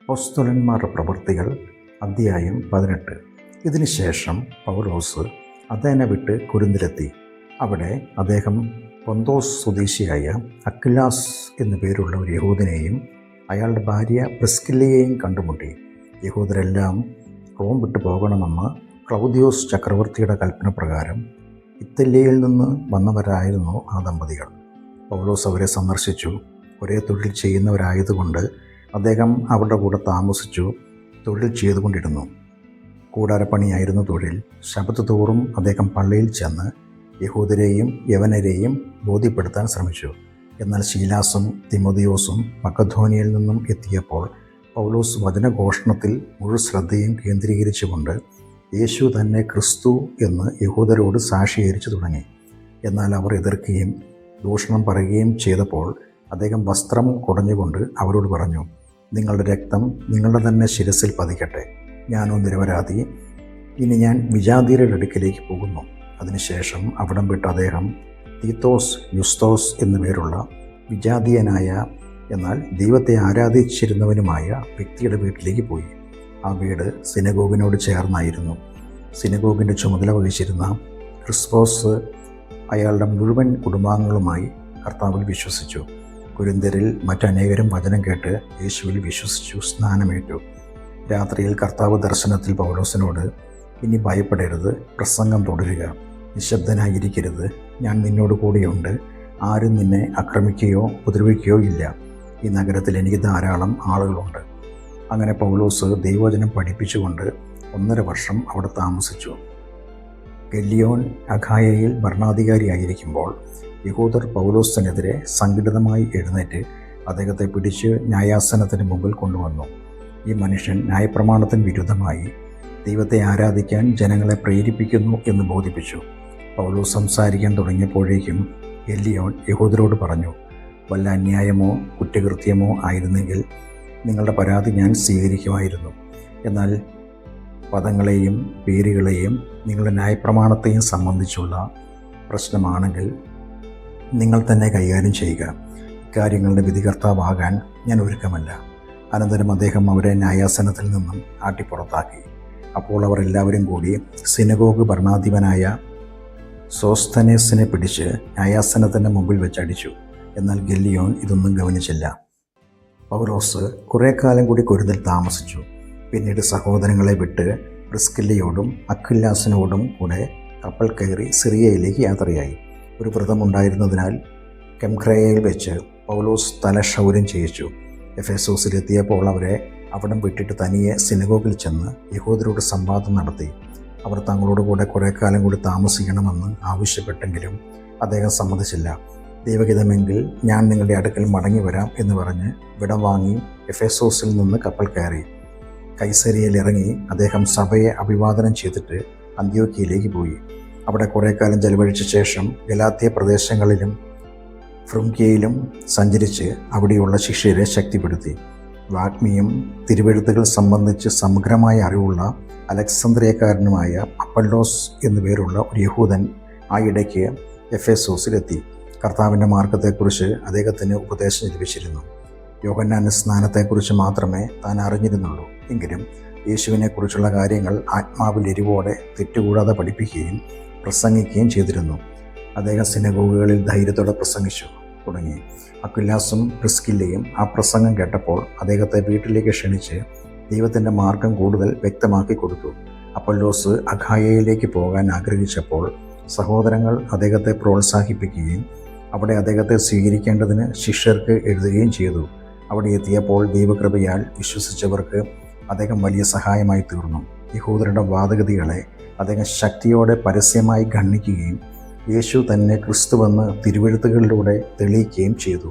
അപ്പോസ്തലന്മാരുടെ പ്രവൃത്തികൾ അധ്യായം 18. ഇതിനുശേഷം പൗലോസ് അഥേന വിട്ട് കൊരിന്തിലെത്തി. അവിടെ അദ്ദേഹം പൊന്തോസ് സ്വദേശിയായ അക്വിലാസ് എന്നു പേരുള്ള ഒരു യഹൂദനെയും അയാളുടെ ഭാര്യ പ്രിസ്കില്ലയെയും കണ്ടുമുട്ടി. യഹൂദരെല്ലാം റോം വിട്ടു പോകണമെന്ന് ക്ലൗദിയോസ് ചക്രവർത്തിയുടെ കൽപ്പന പ്രകാരം ഇറ്റലിയിൽ നിന്ന് വന്നവരായിരുന്നു ആ ദമ്പതികൾ. പൗലോസ് അവരെ സന്ദർശിച്ചു. ഒരേ തൊഴിൽ ചെയ്യുന്നവരായതുകൊണ്ട് അദ്ദേഹം അവരുടെ കൂടെ താമസിച്ചു തൊഴിൽ ചെയ്തുകൊണ്ടിരുന്നു. കൂടാരപ്പണിയായിരുന്നു തൊഴിൽ. ശബ്ബത്ത് തോറും അദ്ദേഹം പള്ളിയിൽ ചെന്ന് യഹൂദരെയും യവനരെയും ബോധ്യപ്പെടുത്താൻ ശ്രമിച്ചു. എന്നാൽ ശീലാസും തിമോഥെയോസും മക്കധോനിയയിൽ നിന്നും എത്തിയപ്പോൾ പൗലോസ് വചനഘോഷണത്തിൽ മുഴു ശ്രദ്ധയും കേന്ദ്രീകരിച്ചുകൊണ്ട് യേശു തന്നെ ക്രിസ്തു എന്ന് യഹൂദരോട് സാക്ഷീകരിച്ചു തുടങ്ങി. എന്നാൽ അവർ എതിർക്കുകയും ദൂഷണം പറയുകയും ചെയ്തപ്പോൾ അദ്ദേഹം വസ്ത്രം കുടഞ്ഞുകൊണ്ട് അവരോട് പറഞ്ഞു, നിങ്ങളുടെ രക്തം നിങ്ങളുടെ തന്നെ ശിരസിൽ പതിക്കട്ടെ. ഞാനോ നിരപരാധി. ഇനി ഞാൻ വിജാതിയരുടെ അടുക്കിലേക്ക് പോകുന്നു. അതിനുശേഷം അവിടം വിട്ട് അദ്ദേഹം തീത്തോസ് യുസ്തോസ് എന്നു പേരുള്ള വിജാതീയനായ എന്നാൽ ദൈവത്തെ ആരാധിച്ചിരുന്നവനുമായ വ്യക്തിയുടെ വീട്ടിലേക്ക് പോയി. ആ വീട് സിനഗോഗിനോട് ചേർന്നായിരുന്നു. സിനഗോഗിൻ്റെ ചുമതല വഹിച്ചിരുന്ന ക്രിസ്പോസ് അയാളുടെ മുഴുവൻ കുടുംബാംഗങ്ങളുമായി കർത്താവിൽ വിശ്വസിച്ചു. കൊരിന്ത്യരിൽ മറ്റനേകരും വചനം കേട്ട് യേശുവിൽ വിശ്വസിച്ചു സ്നാനമേറ്റു. രാത്രിയിൽ കർത്താവ് ദർശനത്തിൽ പൗലോസിനോട്, ഇനി ഭയപ്പെടരുത്, പ്രസംഗം തുടരുക, നിശബ്ദനായിരിക്കരുത്, ഞാൻ നിന്നോട് കൂടെയുണ്ട്, ആരും നിന്നെ ആക്രമിക്കുകയോ ഉപദ്രവിക്കുകയോ ഇല്ല. ഈ നഗരത്തിൽ എനിക്ക് ധാരാളം ആളുകളുണ്ട്. അങ്ങനെ പൗലോസ് ദൈവവചനം പഠിപ്പിച്ചുകൊണ്ട് 1.5 വർഷം അവിടെ താമസിച്ചു. ഗല്ലിയോൻ അഖായയിൽ ഭരണാധികാരിയായിരിക്കുമ്പോൾ യഹൂദർ പൗലോസിനെതിരെ സംഘടിതമായി എഴുന്നേറ്റ് അദ്ദേഹത്തെ പിടിച്ച് ന്യായാസനത്തിന് മുമ്പിൽ കൊണ്ടുവന്നു. ഈ മനുഷ്യൻ ന്യായപ്രമാണത്തിന് വിരുദ്ധമായി ദൈവത്തെ ആരാധിക്കാൻ ജനങ്ങളെ പ്രേരിപ്പിക്കുന്നു എന്ന് ബോധിപ്പിച്ചു. പൗലോസ് സംസാരിക്കാൻ തുടങ്ങിയപ്പോഴേക്കും ഗല്ലിയോൻ യഹൂദരോട് പറഞ്ഞു, വല്ല അന്യായമോ കുറ്റകൃത്യമോ ആയിരുന്നെങ്കിൽ നിങ്ങളുടെ പരാതി ഞാൻ സ്വീകരിക്കുമായിരുന്നു. എന്നാൽ പദങ്ങളെയും പേരുകളെയും നിങ്ങളുടെ ന്യായപ്രമാണത്തെയും സംബന്ധിച്ചുള്ള പ്രശ്നമാണെങ്കിൽ നിങ്ങൾ തന്നെ കൈകാര്യം ചെയ്യുക. ഇക്കാര്യങ്ങളുടെ വിധികർത്താവാകാൻ ഞാൻ ഒരുക്കമല്ല. അനന്തരം അദ്ദേഹം അവരെ ന്യായാസനത്തിൽ നിന്നും ആട്ടിപ്പുറത്താക്കി. അപ്പോൾ അവർ എല്ലാവരും കൂടി സിനഗോഗ് ഭരണാധിപനായ സോസ്തനേസിനെ പിടിച്ച് ന്യായാസനത്തിൻ്റെ മുമ്പിൽ വെച്ചടിച്ചു. എന്നാൽ ഗല്ലിയോൻ ഇതൊന്നും ഗവനിച്ചില്ല. പൗലോസ് കുറേ കാലം കൂടി കൊരിന്തിൽ താമസിച്ചു. പിന്നീട് സഹോദരങ്ങളെ വിട്ട് പ്രിസ്കില്ലയോടും അക്വിലാസിനോടും കൂടെ കപ്പൽ കയറി സിറിയയിലേക്ക് യാത്രയായി. ഒരു വ്രതമുണ്ടായിരുന്നതിനാൽ കെംക്രേയയിൽ വെച്ച് പൗലോസ് തലക്ഷൗരം ചെയ്യിച്ചു. എഫെസോസിലെത്തിയപ്പോൾ അവരെ അവിടം വിട്ടിട്ട് തനിയെ സിനഗോഗിൽ ചെന്ന് യഹൂദരോട് സംവാദം നടത്തി. അവർ തങ്ങളോട് കൂടെ കുറേ കാലം കൂടി താമസിക്കണമെന്ന് ആവശ്യപ്പെട്ടെങ്കിലും അദ്ദേഹം സമ്മതിച്ചില്ല. ദൈവഹിതമെങ്കിൽ ഞാൻ നിങ്ങളുടെ അടുക്കൽ മടങ്ങി വരാം എന്ന് പറഞ്ഞ് വിടം വാങ്ങി എഫെസോസിൽ നിന്ന് കപ്പൽ കയറി. കൈസരിയയിൽ ഇറങ്ങി അദ്ദേഹം സഭയെ അഭിവാദനം ചെയ്തിട്ട് അന്ത്യോക്യയിലേക്ക് പോയി. അവിടെ കുറേ കാലം ചെലവഴിച്ച ശേഷം ഗലാത്യ പ്രദേശങ്ങളിലും ഫ്രുങ്കിയയിലും സഞ്ചരിച്ച് അവിടെയുള്ള ശിഷ്യരെ ശക്തിപ്പെടുത്തി. വാഗ്മിയും തിരുവെഴുത്തുകൾ സംബന്ധിച്ച് സമഗ്രമായ അറിവുള്ള അലക്സാന്ദ്രിയക്കാരനുമായ അപ്പല്ലോസ് എന്നു പേരുള്ള ഒരു യഹൂദൻ ആ ഇടയ്ക്ക് എഫെസോസിലെത്തി. കർത്താവിൻ്റെ മാർഗത്തെക്കുറിച്ച് അദ്ദേഹത്തിന് ഉപദേശം ലഭിച്ചിരുന്നു. യോഹന്നാന്റെ സ്നാനത്തെക്കുറിച്ച് മാത്രമേ താൻ അറിഞ്ഞിരുന്നുള്ളൂ. എങ്കിലും യേശുവിനെക്കുറിച്ചുള്ള കാര്യങ്ങൾ ആത്മാവിൽ എരിവോടെ തെറ്റുകൂടാതെ പഠിപ്പിക്കുകയും പ്രസംഗിക്കുകയും ചെയ്തിരുന്നു. അദ്ദേഹം സിനഗോഗുകളിൽ ധൈര്യത്തോടെ പ്രസംഗിച്ചു തുടങ്ങി. അക്വിലാസും പ്രിസ്കില്ലയും ആ പ്രസംഗം കേട്ടപ്പോൾ അദ്ദേഹത്തെ വീട്ടിലേക്ക് ക്ഷണിച്ച് ദൈവത്തിൻ്റെ മാർഗം കൂടുതൽ വ്യക്തമാക്കി കൊടുത്തു. അപ്പൊല്ലോസ് അഖായയിലേക്ക് പോകാൻ ആഗ്രഹിച്ചപ്പോൾ സഹോദരങ്ങൾ അദ്ദേഹത്തെ പ്രോത്സാഹിപ്പിക്കുകയും അവിടെ അദ്ദേഹത്തെ സ്വീകരിക്കേണ്ടതിന് ശിഷ്യർക്ക് എഴുതുകയും ചെയ്തു. അവിടെ എത്തിയപ്പോൾ ദൈവകൃപയാൽ വിശ്വസിച്ചവർക്ക് അദ്ദേഹം വലിയ സഹായമായി തീർന്നു. യഹൂദരുടെ വാദഗതികളെ അദ്ദേഹം ശക്തിയോടെ പരസ്യമായി ഖണ്ഡിക്കുകയും യേശു തന്നെ ക്രിസ്തുവെന്ന് തിരുവെഴുത്തുകളിലൂടെ തെളിയിക്കുകയും ചെയ്തു.